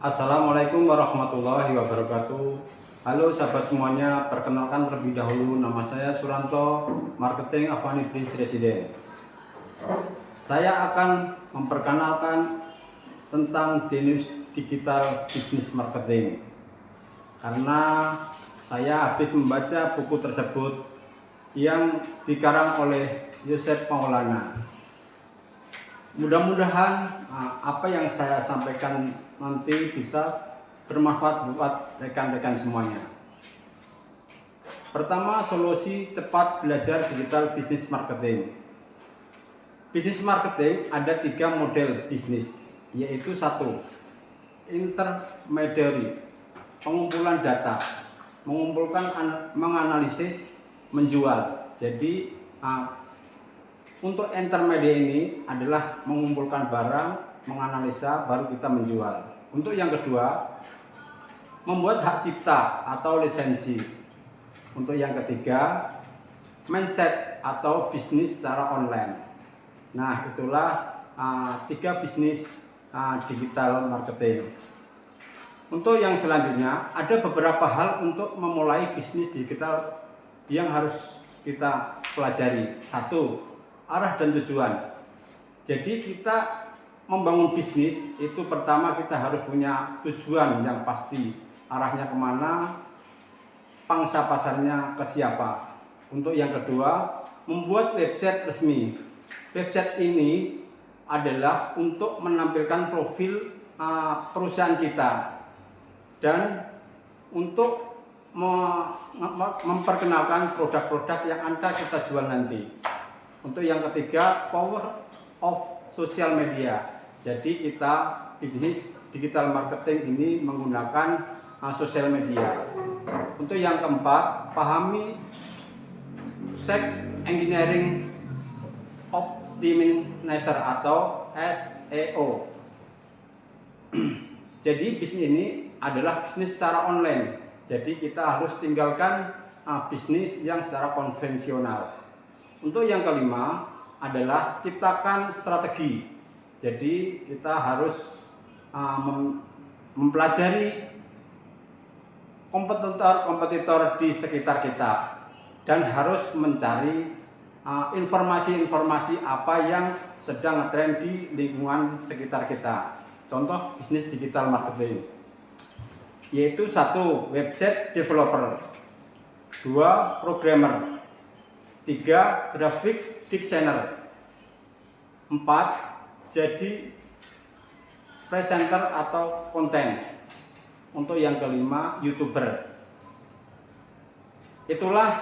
Assalamualaikum warahmatullahi wabarakatuh. Halo sahabat semuanya, perkenalkan terlebih dahulu nama saya Suranto, Marketing Avani Bridge Resident. Saya akan memperkenalkan tentang digital business marketing karena saya habis membaca buku tersebut yang dikarang oleh Yosef Maulana. Mudah-mudahan apa yang saya sampaikan nanti bisa bermanfaat buat rekan-rekan semuanya. Pertama, solusi cepat belajar digital business marketing. Business marketing ada 3 model bisnis, yaitu 1. Intermediary, pengumpulan data, menganalisis, menjual. Jadi untuk intermediate ini adalah mengumpulkan barang, menganalisa, baru kita menjual. Untuk yang kedua, membuat hak cipta atau lisensi. Untuk yang ketiga, mindset atau bisnis secara online. Nah, itulah 3 bisnis digital marketing. Untuk yang selanjutnya, ada beberapa hal untuk memulai bisnis digital yang harus kita pelajari. 1. Arah dan tujuan. Jadi kita membangun bisnis itu pertama kita harus punya tujuan yang pasti, arahnya kemana, pangsa pasarnya ke siapa. Untuk yang kedua, membuat website resmi. Website ini adalah untuk menampilkan profil perusahaan kita dan untuk memperkenalkan produk-produk yang akan kita jual nanti. Untuk yang ketiga, power of social media. Jadi kita bisnis digital marketing ini menggunakan sosial media. Untuk yang keempat, pahami search engineering optimizer atau SEO. Jadi bisnis ini adalah bisnis secara online. Jadi kita harus tinggalkan bisnis yang secara konvensional. Untuk yang kelima adalah ciptakan strategi. Jadi kita harus mempelajari kompetitor di sekitar kita dan harus mencari informasi-informasi apa yang sedang ngetrend di lingkungan sekitar kita. Contoh bisnis digital marketing, yaitu 1. Website developer, 2. Programmer, 3. Graphic designer, 4. Jadi presenter atau konten. Untuk yang kelima, YouTuber. Itulah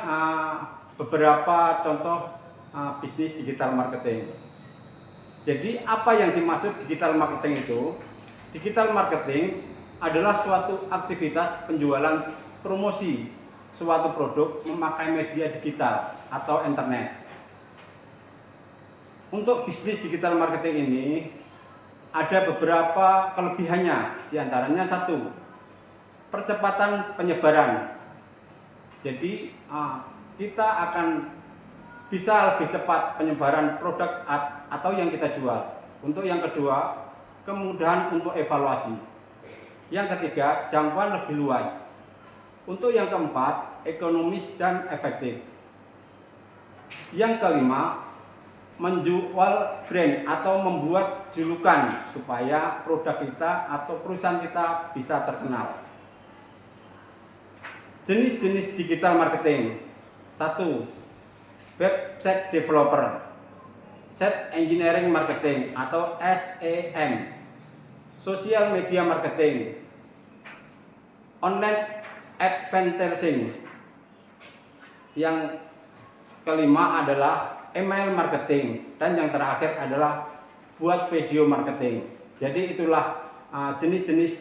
beberapa contoh bisnis digital marketing. Jadi apa yang dimaksud digital marketing itu? Digital marketing adalah suatu aktivitas penjualan promosi suatu produk memakai media digital atau internet. Untuk bisnis digital marketing ini ada beberapa kelebihannya. Di antaranya 1. Percepatan penyebaran. Jadi kita akan bisa lebih cepat penyebaran produk atau yang kita jual. Untuk yang kedua, kemudahan untuk evaluasi. Yang ketiga, jangkauan lebih luas. Untuk yang keempat, ekonomis dan efektif. Yang kelima, menjual brand atau membuat julukan supaya produk kita atau perusahaan kita bisa terkenal. Jenis-jenis digital marketing. 1. Website developer, search engineering marketing atau SEM, social media marketing, online advertising. Yang kelima adalah email marketing, dan yang terakhir adalah buat video marketing. Jadi itulah jenis-jenis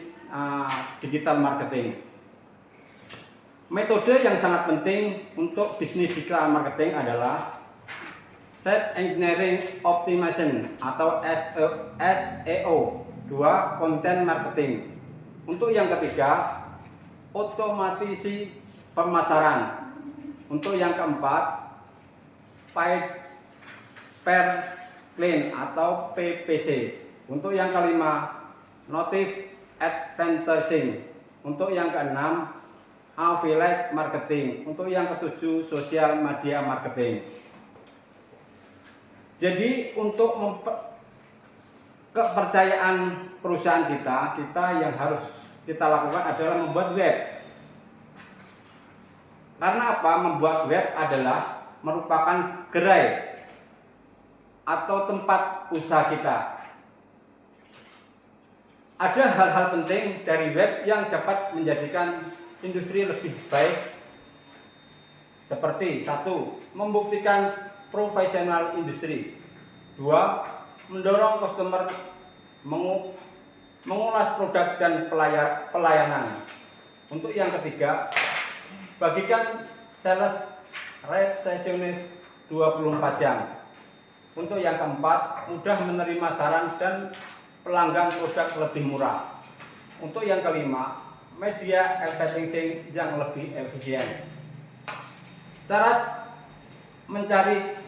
digital marketing. Metode yang sangat penting untuk bisnis digital marketing adalah search engineering optimization atau SEO. 2. Content marketing. Untuk yang ketiga, otomatisasi pemasaran. Untuk yang keempat, pay per click atau PPC. Untuk yang kelima, notif advertising. Untuk yang keenam, affiliate marketing. Untuk yang ketujuh, social media marketing. Jadi untuk kepercayaan perusahaan kita yang harus kita lakukan adalah membuat web. Karena apa? Membuat web adalah merupakan gerai atau tempat usaha kita. Ada hal-hal penting dari web yang dapat menjadikan industri lebih baik, seperti 1. Membuktikan profesional industri. 2. Mendorong customer mengulas produk dan pelayanan. Untuk yang ketiga, bagikan sales resepsionis 24 jam. Untuk yang keempat, mudah menerima saran dan pelanggan produk lebih murah. Untuk yang kelima, media advertising yang lebih efisien. Cara mencari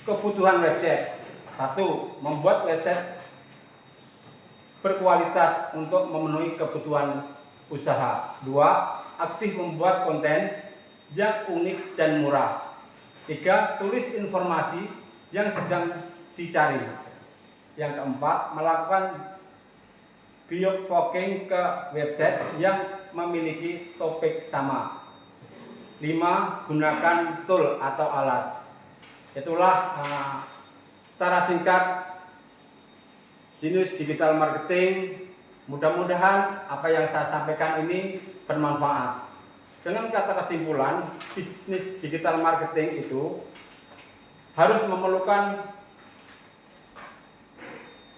kebutuhan website. 1. Membuat website berkualitas untuk memenuhi kebutuhan usaha. 2. Aktif membuat konten yang unik dan murah. 3. Tulis informasi yang sedang dicari. Yang keempat, melakukan geofocking ke website yang memiliki topik sama. 5. Gunakan tool atau alat. Itulah secara singkat Genius Digital Marketing. Mudah-mudahan apa yang saya sampaikan ini bermanfaat. Dengan kata kesimpulan, bisnis digital marketing itu harus memerlukan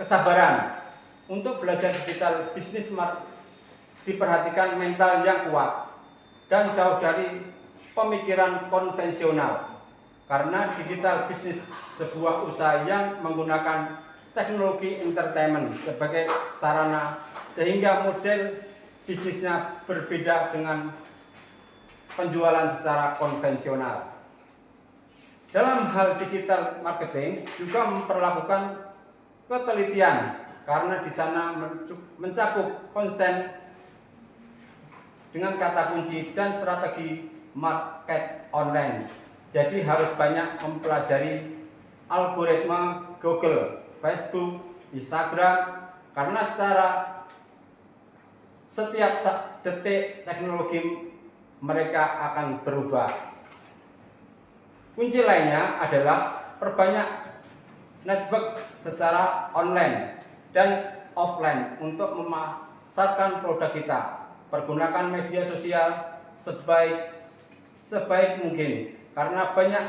kesabaran. Untuk belajar digital bisnis diperhatikan mental yang kuat dan jauh dari pemikiran konvensional. Karena digital bisnis sebuah usaha yang menggunakan teknologi entertainment sebagai sarana, sehingga model bisnisnya berbeda dengan penjualan secara konvensional. Dalam hal digital marketing juga memperlakukan ketelitian, karena di sana mencakup konten dengan kata kunci dan strategi market online. Jadi harus banyak mempelajari algoritma Google, Facebook, Instagram, karena secara setiap detik teknologi mereka akan berubah. Kunci lainnya adalah perbanyak network secara online dan offline untuk memasarkan produk kita. Pergunakan media sosial sebaik mungkin, karena banyak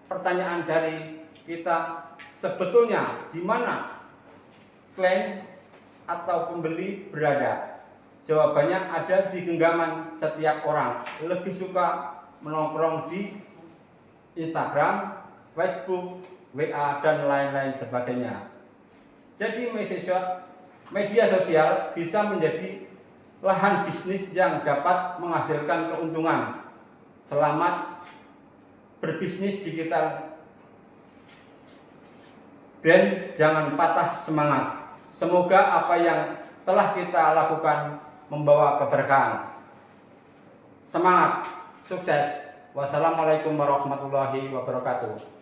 pertanyaan dari kita, sebetulnya di mana klien atau pembeli berada. Jawabannya ada di genggaman setiap orang. Lebih suka menongkrong di Instagram, Facebook, WA, dan lain-lain sebagainya. Jadi media sosial bisa menjadi lahan bisnis yang dapat menghasilkan keuntungan. Selamat berbisnis digital brand, jangan patah semangat. Semoga apa yang telah kita lakukan membawa keberkahan. Semangat, sukses. Wassalamualaikum warahmatullahi wabarakatuh.